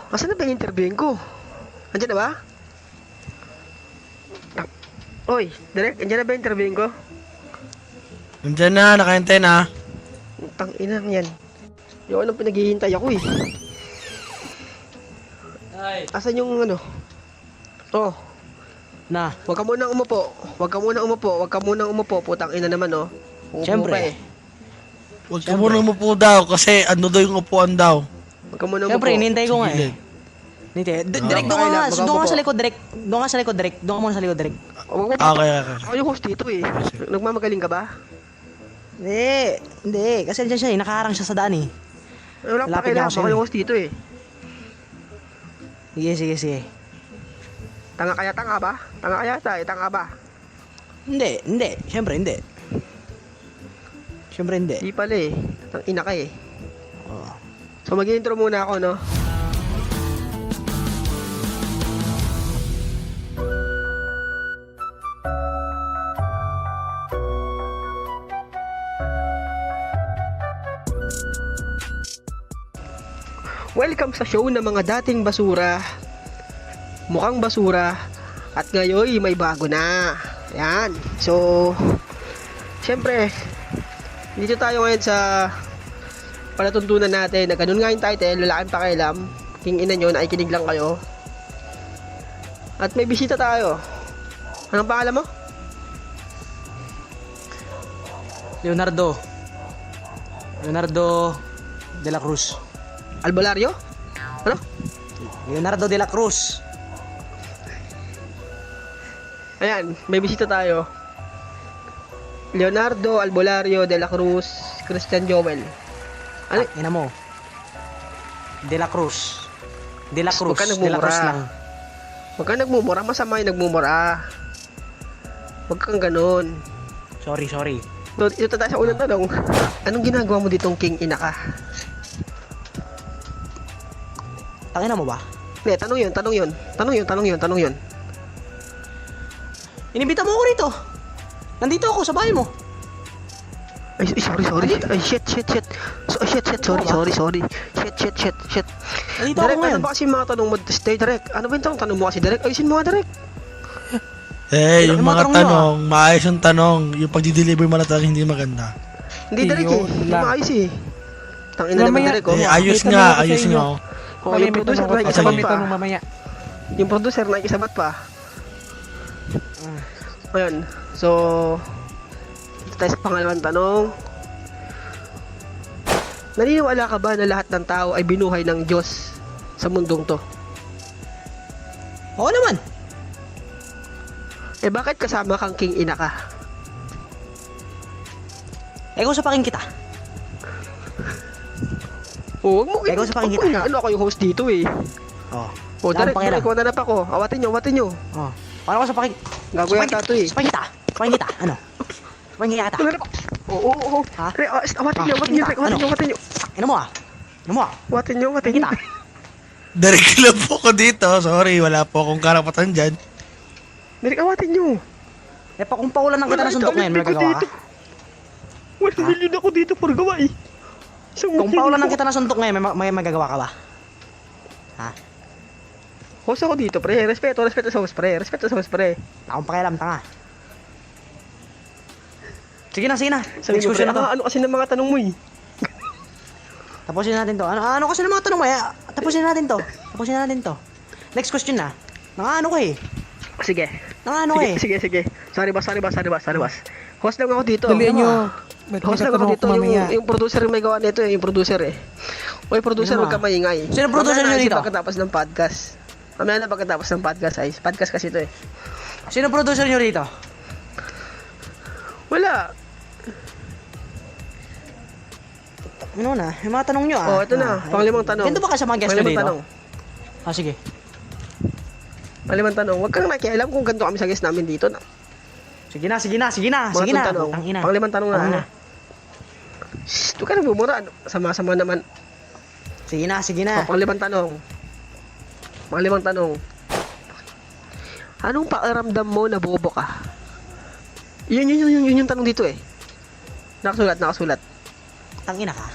Asan na ba yung interviewin ko? Andiyan na ba? Oy, Direk, andiyan na ba yung interviewin ko? Nandiyan na, nakahintay na. Tang ina yan. Yung anong pinaghihintay ako eh. Ay. Asan yung ano? Oh, Na. wag ka munang umupo. Wag ka munang umupo. Wag ka munang umupo. Putang ina naman oh. Uupo Siyempre. ka eh. Huwag ka muna umupo daw kasi ano daw yung upuan daw. Wag ka munang Siyempre, umupo. inintay ko nga Sige. eh. Hinintay. Direk, Ah, doon ka nga. baka Doon ka po. sa likod, Direk. Doon ka sa likod, Direk. Doon ka muna sa likod, Direk. Wag mo. Okay. Ako yung host dito eh. Nagmamagaling ka ba? Hindi. Kasi andyan siya eh. Nakaharang siya sa daan eh. Wala pa Lapit niya kailangan. ako sa'yo Ako yung eh. host dito eh. Sige. Tanga kaya tanga ba? Tanga kaya tayo. Tanga ba? Hindi. Siyempre, hindi. Siyempre, hindi. Di pala eh. Tang ina ka eh. Oh. So mag-intro muna ako no. Welcome sa show ng mga dating basura, mukhang basura, at ngayon may bago na. Yan. So, syempre, dito tayo ngayon sa palatuntunan natin na ganun nga yung title, lalaking pakialam, king ina nyo, nakikinig lang kayo. At may bisita tayo. Anong pangalan mo? Leonardo de la Cruz. Albolario? Ano? Leonardo de la Cruz. Ayan, may bisita tayo. Leonardo Albolario de la Cruz, Christian Joel. Ano? Ina mo. De la Cruz. De la Cruz. Huwag ka De la Cruz nagmumura. lang. Huwag kang nagmumura, masama yung nagmumura. Huwag kang ganun. Sorry. So, ito tayo sa unang tanong. Anong ginagawa mo ditong king ina ka? Tangina mo ba? Hindi, tanong yun. Inibita mo ako rito. Nandito ako sa bahay mo. Ay, sorry. Ay, shit. So, shit. Sorry. Shit. Nandito ako Direk, ano ngayon. ba kasi yung mga tanong mo? Stay direct. Ano ba yung tanong mo kasi direct? Ayusin mo nga direct. Yung Yung mga mga tanong nyo, tanong, maayos yung tanong. Yung pagdi-deliver mo na talagang hindi maganda. Hindi direct eh. Yun Hindi lang. maayos eh. Tangina naman direct oh. Ayos may nga, tanong ako sa ayos inyo. nga. Oh, yung producer Sige. nakikisabat May pa. tanong mamaya. Yung producer nakikisabat pa. Ayun. So, ito tayo sa pangalawang tanong. Naniniwala ka ba na lahat ng tao ay binuhay ng Diyos sa mundong to? Oo naman. Eh bakit kasama kang king ina ka? Ikaw sa paking kita. Oh, wag mo. Ikaw sa pakinggan. Wag mo, ano ako yung host dito eh. Oh. Oh, Saan direct, pakialam? direct, na pa ako. Awatin nyo. Oh. Paano ko sa paking... Gago yata to eh. Sa paking kita. Ano? Sa paking kita. Wala na pa. Oo. Ha? Re, awatin nyo, Ano? awatin nyo. Ina mo ah. Awatin nyo. Kita. Direct lang po ko dito. Sorry, wala po akong karapatan dyan. Direct, awatin nyo. Eh pa kung paulan ng kita na sundok ngayon, may magagawa ka? 1 million ako dito for gawa eh. Kung paulan ng kita na sundok ngayon, may magagawa ka ba? Ha? Host ako dito, pre. Respeto sa host, pre. Akong pakialam, tanga. Sige na. Sabi Next mo, pre, question na to. ano kasi ng mga tanong mo eh. Tapusin natin to. Ano kasi ng mga tanong mo eh? Tapusin natin to. Next question na. Nang ano ko eh. Sige. Nang ano eh. Sige. Sorry, boss. Host lang ako dito. Dalihan nyo. May Host lang ako tatanong dito. ako mamaya. Yung producer yung may gawa nito eh. Yung producer eh. Oy, producer, Ano huwag ka maingay. Sino producer Mamaya nyo na dito? pagkatapos ng podcast. Mamaya na pagkatapos ng podcast ay. Podcast kasi ito eh. Sino producer nyo rito? Wala. Ano na? Yung mga tanong nyo ah. Oh, ito na. Panglimang tanong. Ganito ba kayo sa mga guest nyo Panglimang dito? tanong. Sige. Panglimang tanong. Huwag kang nakialam kung ganito kami sa guest namin dito. Sige na. Mga tanong. Ang ina. Panglimang tanong Tanong na. Shhh, huwag ka nang bumura. Sama-sama naman. Sige na. Panglimang tanong. Anong pakiramdam mo na bobo ka? Yun yung tanong dito eh. Nakasulat. Ang ina ka.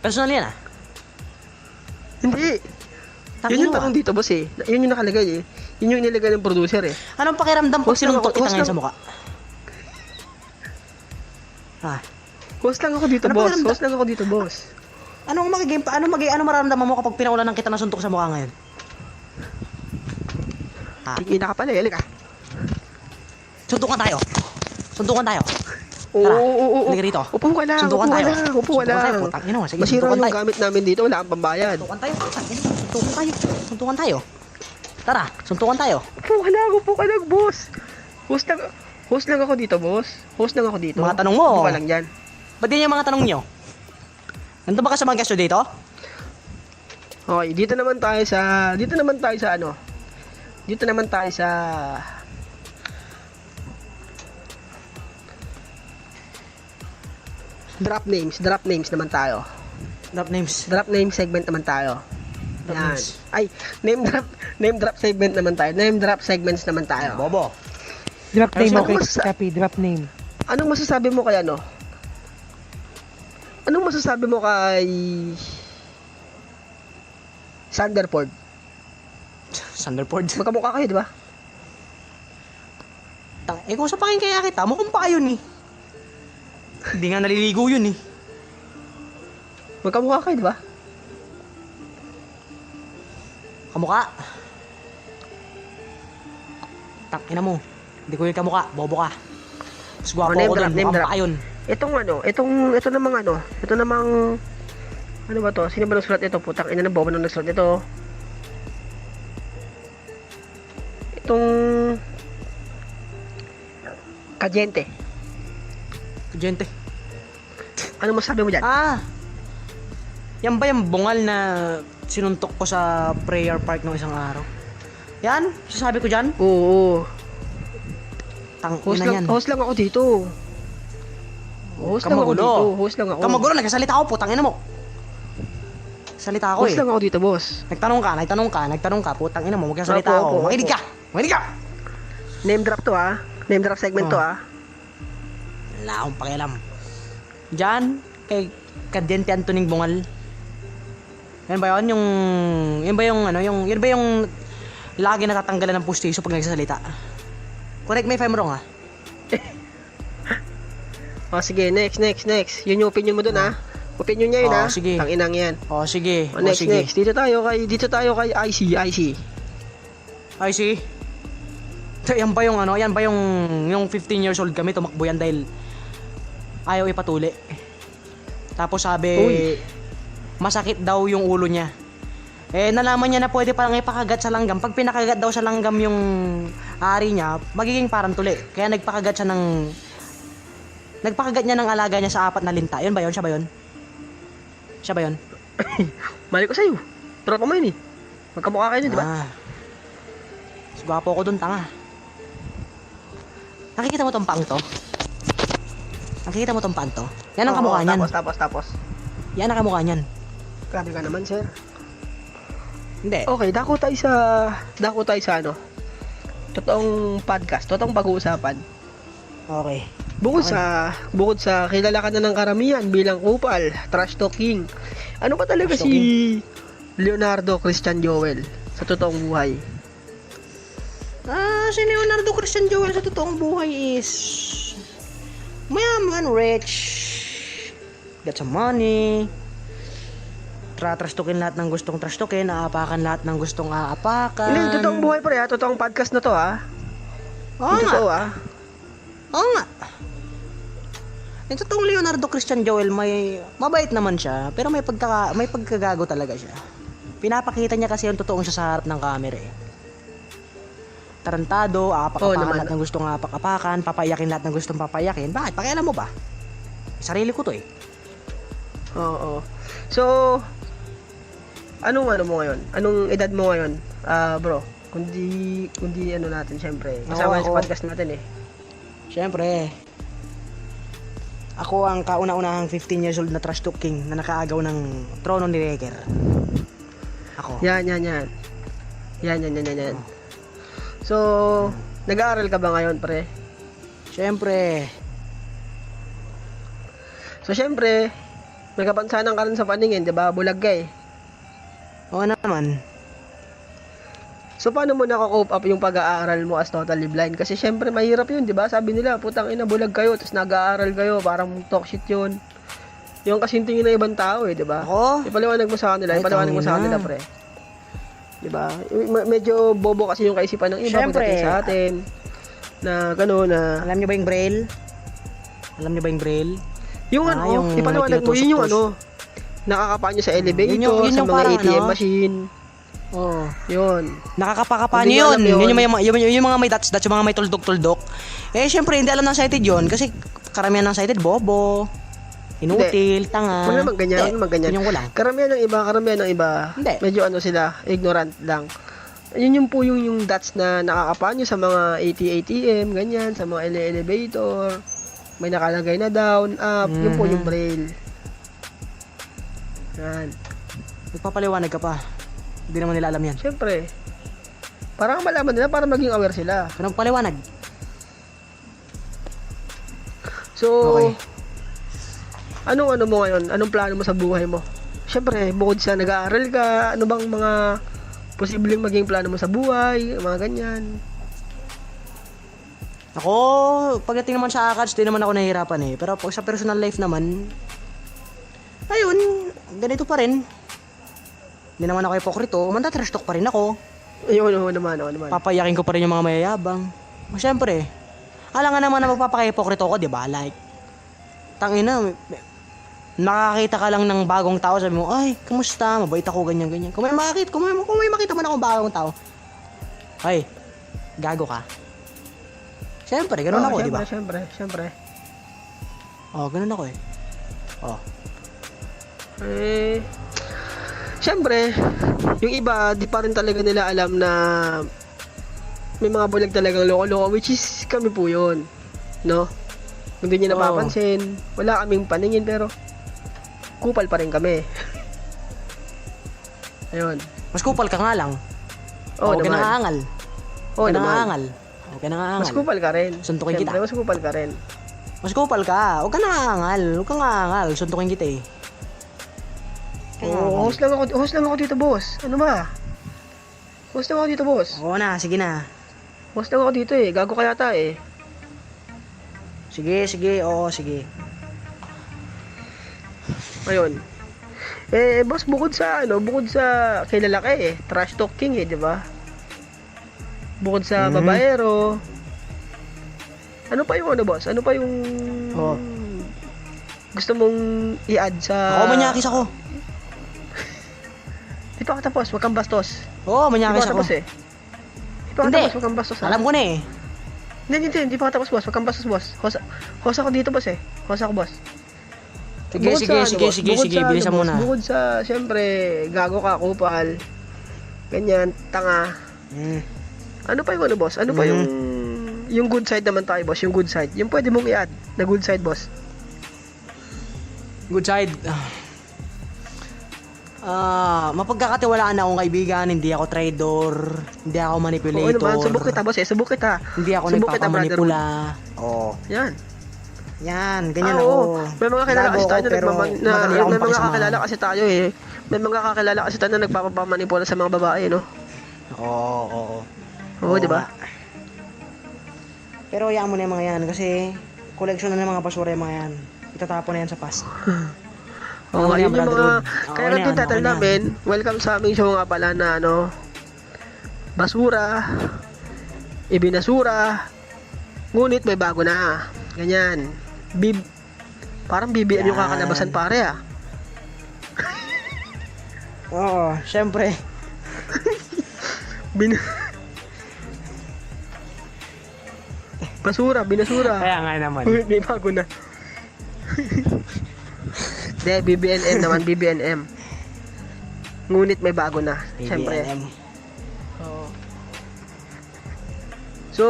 Personal yan ah. Hindi. Tangina Yun yung mo, tanong dito, boss eh. Yun yung nakalagay eh. Yun yung nilagay ng producer eh. Anong pakiramdam pag Host lang sinuntok ako- kita host ngayon lang- sa mukha? Ha? Host lang ako dito, Ano boss. pakiramdam? Host lang ako dito, boss. Ano mararamdaman mo kapag pinaulan ng kita na suntok sa mukha ngayon? Ha? Tingin ka pala, ka. Suntukan tayo. Suntukan tayo. Oo, Tara, oo, oo. halika rito. Upo ka lang, Suntukan upo ka tayo. lang, upo ka Suntukan tayo, lang. putang ina mo. Sige, Masira suntukan yung tayo. gamit namin dito, wala kang pambayad. Suntukan tayo. Putang ina, suntukan tayo. Suntukan tayo. Tara, suntukan tayo. Upo ka lang, boss. Host lang ako dito, boss. Host lang ako dito. Mga tanong mo. Upo ka lang dyan. Ba't yun yung mga tanong nyo? Nandun ba ka sa mga guest nyo dito? Okay, dito naman tayo sa ano? Dito naman tayo sa drop names naman tayo. Drop names. Drop name segment naman tayo. Drop Yan. names. Ay, name drop segment naman tayo. Name drop segments naman tayo. Bobo. Drop name, Ano okay. mas- Copy, drop name. Anong masasabi mo kay ano? Anong masasabi mo kay Sanderford? Thunderford. Magkamukha kayo, di ba? Kung sa pakin kaya kita, mukhang pa yun eh. Hindi nga naliligo yun eh. Magkamukha kayo, di ba? Kamukha. Ina mo. Hindi ko yung kamukha. Bobo ka. Mas gwapo name ako drop, dun. name Mukhang drop. pa yun. Ito namang ano ba to? Sino ba nagsulat ito? Putang ina ng bobo nang nagsulat ito. Itong Kajente. Kudyente. Ano masabi mo dyan? Yan ba yung bungal na sinuntok ko sa prayer park nung isang araw? Yan? Sasabi ko dyan? Oo. Tangina yan. Host lang ako dito. Host lang ako Kamagulo. dito. Host lang ako. Kamagulo, nagsasalita ako, putang ina mo. Salita ako Host eh. lang ako dito, boss. Nagtanong ka, putang ina mo, magsasalita Opo, ako. opo, Makinig opo. ka! Makinig ka! Name drop to ah. Name drop segment to ah. Wala akong pakialam. Diyan, kay Kadente Antoning Bungal. Yan ba yun? Yun ba yung lagi natatanggalan ng pustiso pag nagsasalita? Correct me if I'm wrong, ha? Oh, sige, next. Yun yung opinion mo dun ah. Opinion niya yun ah. Sige. Tanginang yan. O, sige. Oh, next. Sige. Dito tayo kay IC. I see. Yan ba yung 15 years old kami, tumakbo yan dahil ayaw ipatuli. Tapos sabi, Uy. masakit daw yung ulo niya. Nalaman niya na pwede parang ipakagat sa langgam. Pag pinakagat daw sa langgam yung ari niya, magiging parang tuli. Kaya nagpakagat niya ng alaga niya sa 4 na linta. Yun ba yun? Siya ba yun? Mali ko sa'yo. Tropa mo yun eh. Magkamukha kayo, di ba? Gwapo ko dun, tanga. Nakikita mo tong pang to? Yan ang kamukha niyan. Tapos. Yan ang kamukha niyan. Grabe ka naman, sir. Hindi. Okay, dako tayo sa ano. Totoong podcast, totoong pag-uusapan. Okay. Bukod sa kilala ka na ng karamihan bilang kupal, trash talking. Ano ba talaga Trash si Leonardo Christian Joel sa totoong buhay? Si Leonardo Christian Joel sa totoong buhay is mayaman, rich, got some money, trash-talkin lahat ng gustong trash-talkin, aapakan lahat ng gustong aapakan. Hindi, totoong buhay pa rin ha, totoong podcast na to ha. Oo nga. Totoo ha. Oo nga. Yung totoong Leonardo Christian Joel, mabait naman siya, pero may pagkagago talaga siya. Pinapakita niya kasi yung totoong siya sa harap ng camera eh. Tarantado, aapak-apakan naman. lahat ng gustong aapak-apakan, papayakin lahat ng gustong papayakin. Bakit? Pakialam mo ba? Sarili ko to eh. Oo. So, anong mo ngayon? Anong edad mo ngayon? Bro, kundi ano natin syempre. Kasama Oo, sa ako. podcast natin eh. Siyempre, ako ang kauna-unahang 15 years old na trash talk king na nakaagaw ng trono ni Reger. Ako. Yan. So, nag-aaral ka ba ngayon, pre? Siyempre, So, syempre, nagkapansanan ka rin sa paningin, di ba? Bulag ka eh. Oo naman. So paano mo nako-cope up yung pag-aaral mo as totally blind? Kasi syempre mahirap yun, di ba? Sabi nila, putang ina, bulag kayo, tapos nag-aaral kayo, parang talk shit yun. Yung kasing tingin ng ibang tao eh, di ba? Ako? Ipaliwanag mo sa kanila, Ay, ipaliwanag mo sa tangina. kanila, pre. Di ba? Medyo bobo kasi yung kaisipan ng iba Syempre. pagdating sa atin. Na gano'n na... Alam niyo ba yung braille? Alam niyo ba yung braille? Yung Ah, ano, yung ipaliwanag mo, yun yung tinutusok-tusok. ano, nakakapaan nyo sa elevator, yun yung sa mga parang ATM ano? machine. Oo. Yun. Nakakapakapa Hindi niyo alam yun. yun. Yung mga may dots, yung mga may tuldok-tuldok. Eh, syempre, hindi alam ng sighted yun. Kasi karamihan ng sighted, bobo. Inutil, tanga. Huwag naman ganyan, huwag Hindi, naman ganyan. yun yung kulang. Karamihan ng iba, Hindi. medyo ano sila, ignorant lang. Yun yung po yung dots na nakakapaan nyo sa mga ATM, ganyan, sa mga elevator, may nakalagay na down, up, yun po yung braille. Yan. Nagpapaliwanag ka pa. Hindi naman nila alam yan. Siyempre, para malaman nila, para maging aware sila. Kaya nagpapaliwanag. So, Okay. anong ano mo ngayon? Anong plano mo sa buhay mo? Siyempre, bukod sa nag-aaral ka, ano bang mga posibleng maging plano mo sa buhay, mga ganyan. Ako, pagdating naman sa ACADS, di naman ako nahihirapan eh. Pero pag sa personal life naman, ayun, ganito pa rin. Hindi naman ako hipokrito, mantatrash talk pa rin ako. Ayun, oo naman. Papayakin ko pa rin yung mga mayayabang. Siyempre, alam nga naman na magpapaka-hipokrito ako, di ba? Like, tangina, nakakita ka lang ng bagong tao, sabi mo, ay, kamusta? Mabait ako, ganyan. Kung may makita man akong bagong tao, ay, gago ka. Siyempre, ganun ako, di ba? Siyempre. Oh, ganun ako eh. Oh. Siyempre, yung iba, di pa rin talaga nila alam na may mga bulag talagang loko-loko, which is kami po yun. No? Kung di nyo napapansin, wala kaming paningin, pero kupal pa rin kami. Ayun. Mas kupal ka nga lang. Oo naman. Ginaangal. Oo naman. Ginaangal. Ginaangal. Mas kupal ka rin. Suntukin kita. Siyempre, mas kupal ka rin. Mas kupal ka. Huwag ka nangangal. Suntukin kita eh. Oo, host lang ako dito, boss. Ano ba? Host lang ako dito, boss. Oo na, sige na. Host lang ako dito eh. Gago ka yata eh. Sige, oo, sige. Ayun. Boss, bukod sa kilala ka eh, trash talking eh, di ba? Bukod sa babaero, ano pa yung boss? Ano pa yung gusto mong i-add sa... Ako, manyakis ako. Di pa ka tapos, wag kang bastos. Oo, Di pa manyakis ka ako. tapos eh. Di pa ka Hindi. tapos, wag kang bastos ha. Alam ko na eh. Hindi pa ka tapos, boss. Wag kang bastos, boss. Host ako dito, boss eh. Host ako, boss. Sige, Bukod sa boss, bukod sa bilisan mo boss, na. Bukod sa, syempre, gago ka, kupal, ganyan, tanga. Ano pa yung boss? Ano pa yung good side naman tayo, boss? Yung good side. Yung pwede mong i-add na good side, boss. Good side. Mapagkakatiwalaan akong kaibigan, hindi ako traidor, hindi ako Oo manipulator. naman, subok kita, boss eh. Subok kita. Hindi ako Subok kita, nagpapamanipula. Oo. Yan. Yan, ganyan Oo. ako. May mga kilala Gago kasi tayo ako, na pero may madali akong mga pakisamahan. kakilala kasi tayo eh. May mga kakilala kasi tayo na nagpapamanipula sa mga babae, no? Oo. Oo, di ba? Pero hayaan mo na yung mga yan kasi collection na ng mga basura yung mga yan. Itatapon na yan sa past. Oo, Ano yan, yun yung brother mga... Rod? Kaya Okay na nga yan, yung title okay na namin, welcome sa aming show nga pala na basura, ibinasura, ngunit may bago na. Ganyan. Parang BBM yung Yan. kakalabasan pare ah. Oo, syempre. Binasura. Kaya nga naman. Ngunit may bago na. De, BBNM naman, BBNM. Ngunit may bago na. Siyempre. BBNM. Oo. So,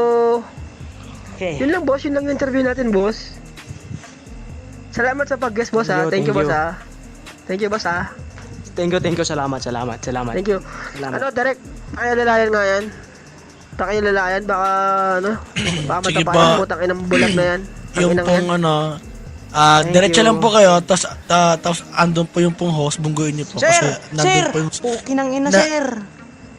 Okay. yun lang boss, yun lang yung interview natin boss. Salamat sa pag-guest boss ha. Thank you boss ha. Thank you boss ha. Thank you. Salamat. Thank you. Salamat. Ano, direct, pakilalayan nga yan. Pakilalayan, baka Sige matapayan pa. mo, tangin ng bulag na yan. Yung Tanginang yan. pong Thank Diretso you. lang po kayo, tapos andun po yung pong host, bungguin niyo po. Sir! Kasi nandun Sir! po yung, Okay nang ina, Na- sir.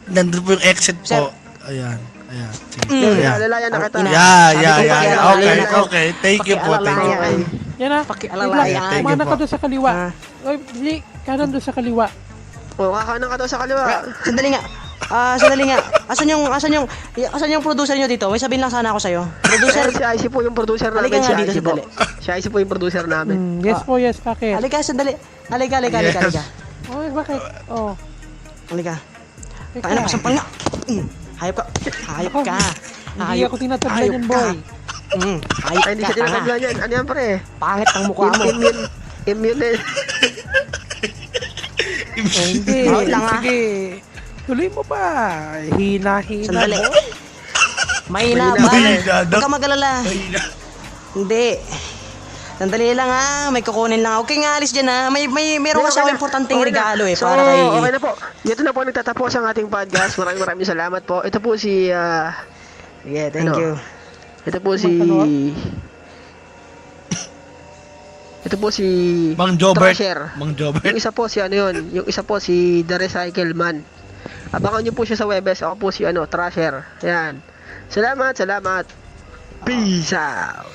nandun po yung exit Sir. po. Ayan. Sige. Yeah. Yeah. Alalayan na kita. Ina. Yeah. Sabi ko, Okay, pakialalayan. okay. Thank you po. Pakialalayan. Yan na. Pakialalayan. Thank you Kumana ka po. doon sa kaliwa. Ah. Oy, di, kanan doon sa kaliwa. O, kakanan ka daw sa kaliwa. Sandali nga. Sandali nga. Asan yung producer nyo dito? May sabihin lang sana ako sa'yo. Producer, Si IC po yung producer namin. Halika nga Si dito, IC po. sandali. Si IC po yung producer namin. Yes po, yes. Bakit? halika, sandali. Halika. Yes. Oy, bakit? Oh. Halika. Teka. Paano, pasampal nga. Hayop ka. Hayop ka. Hindi ako tinatablan yan, ka. boy. Hayop Ay, hindi ka. siya tanga. tinatablan yan. Ano yan, pre? Pangit ang mukha mo. Immune. Oh, hindi. Wait lang, ah. Sige. Tuloy mo ba? Hina. Sandali. mo. Mahina ba? Mahina daw. Huwag ka mag-alala. Hindi. Sandali lang may kukunin lang. Okay nga, alis dyan meron kasi ako importanteng regalo So, para kay... okay na po. Dito na po nagtatapos ang ating podcast. Maraming salamat po. Ito po si... Yeah, thank you. Ito po si... Ito po si... Mang Jobert. Trasher. Mang Yung Jobert. isa po si ano yun. Yung isa po si The Recycle Man. Abangan nyo po siya sa Webes. Ako po si Trasher. Yan. Salamat. Peace out.